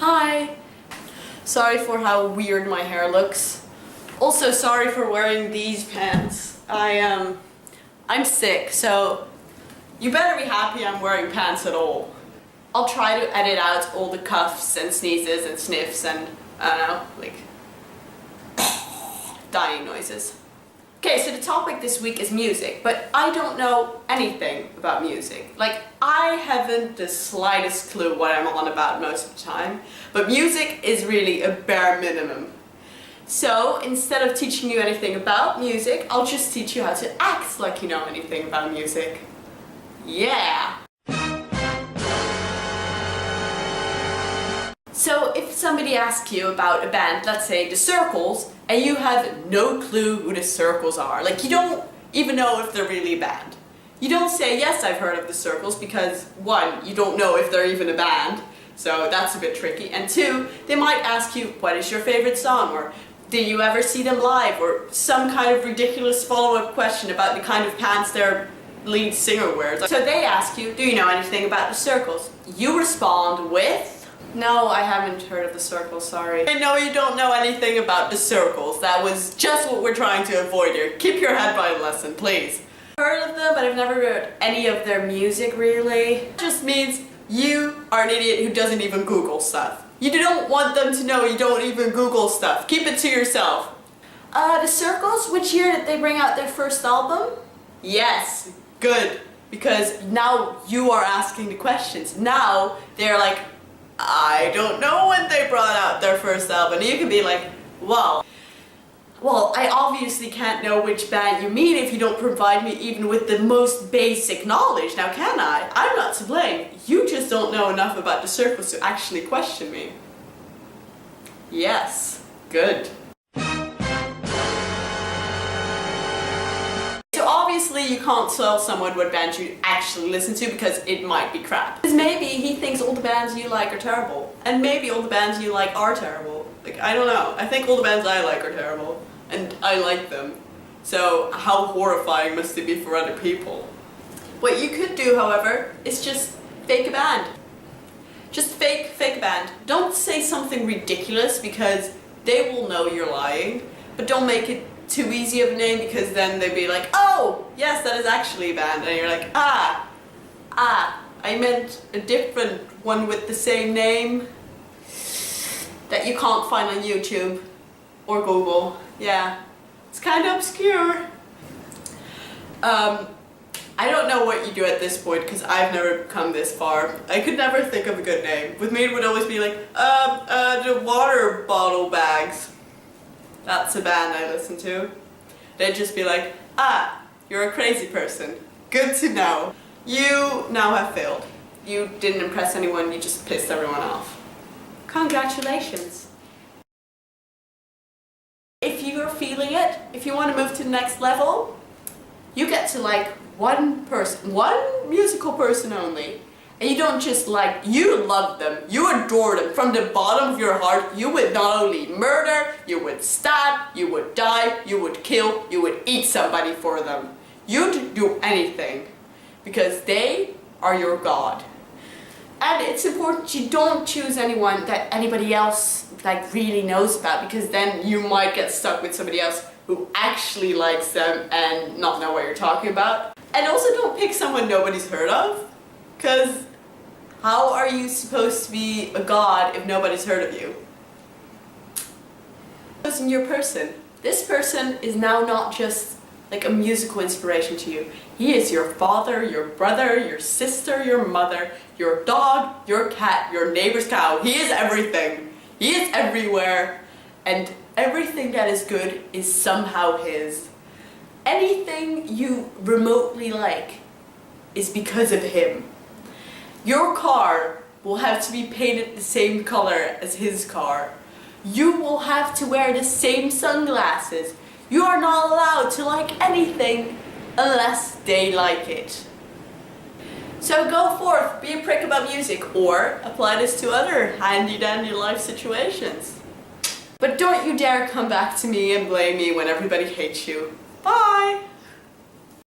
Hi! Sorry for how weird my hair looks. Also sorry for wearing these pants. I'm sick, so you better be happy I'm wearing pants at all. I'll try to edit out all the coughs and sneezes and sniffs and, I don't know, like, dying noises. Okay, so the topic this week is music, but I don't know anything about music. Like, I haven't the slightest clue what I'm on about most of the time, but music is really a bare minimum. So, instead of teaching you anything about music, I'll just teach you how to act like you know anything about music. Yeah! So if somebody asks you about a band, let's say The Circles, and you have no clue who The Circles are, like you don't even know if they're really a band. You don't say, yes, I've heard of The Circles, because one, you don't know if they're even a band, so that's a bit tricky, and two, they might ask you, what is your favorite song, or did you ever see them live, or some kind of ridiculous follow-up question about the kind of pants their lead singer wears. So they ask you, do you know anything about The Circles? You respond with, no, I haven't heard of The Circles, sorry. I know you don't know anything about The Circles. That was just what we're trying to avoid here. Keep your head by the lesson, please. I've heard of them, but I've never heard any of their music, really. It just means you are an idiot who doesn't even Google stuff. You don't want them to know you don't even Google stuff. Keep it to yourself. The Circles, which year did they bring out their first album? Yes, good. Because now you are asking the questions. Now they're like, I don't know when they brought out their first album. You can be like, well, I obviously can't know which band you mean if you don't provide me even with the most basic knowledge. Now can I? I'm not to blame. You just don't know enough about The Circles to actually question me. Yes, good. Obviously you can't tell someone what band you actually listen to because it might be crap. Because maybe he thinks all the bands you like are terrible. And maybe all the bands you like are terrible. Like, I don't know. I think all the bands I like are terrible. And I like them. So how horrifying must it be for other people? What you could do, however, is just fake a band. Just fake a band. Don't say something ridiculous because they will know you're lying. But don't make it too easy of a name because then they'd be like, oh, yes, that is actually a band. And you're like, I meant a different one with the same name that you can't find on YouTube or Google. Yeah, it's kind of obscure. I don't know what you do at this point because I've never come this far. I could never think of a good name. With me it would always be like, the water bottle bags. That's a band I listen to. They'd just be like, you're a crazy person. Good to know. You now have failed. You didn't impress anyone, you just pissed everyone off. Congratulations. If you're feeling it, if you want to move to the next level, you get to like one person, one musical person only. And you don't just like, you love them, you adore them, from the bottom of your heart, you would not only murder, you would stab, you would die, you would kill, you would eat somebody for them. You'd do anything, because they are your God. And it's important you don't choose anyone that anybody else like really knows about, because then you might get stuck with somebody else who actually likes them and not know what you're talking about. And also don't pick someone nobody's heard of. Because how are you supposed to be a god if nobody's heard of you? Choosing your person. This person is now not just like a musical inspiration to you. He is your father, your brother, your sister, your mother, your dog, your cat, your neighbor's cow. He is everything. He is everywhere. And everything that is good is somehow his. Anything you remotely like is because of him. Your car will have to be painted the same color as his car. You will have to wear the same sunglasses. You are not allowed to like anything unless they like it. So go forth, be a prick about music, or apply this to other handy-dandy life situations. But don't you dare come back to me and blame me when everybody hates you. Bye!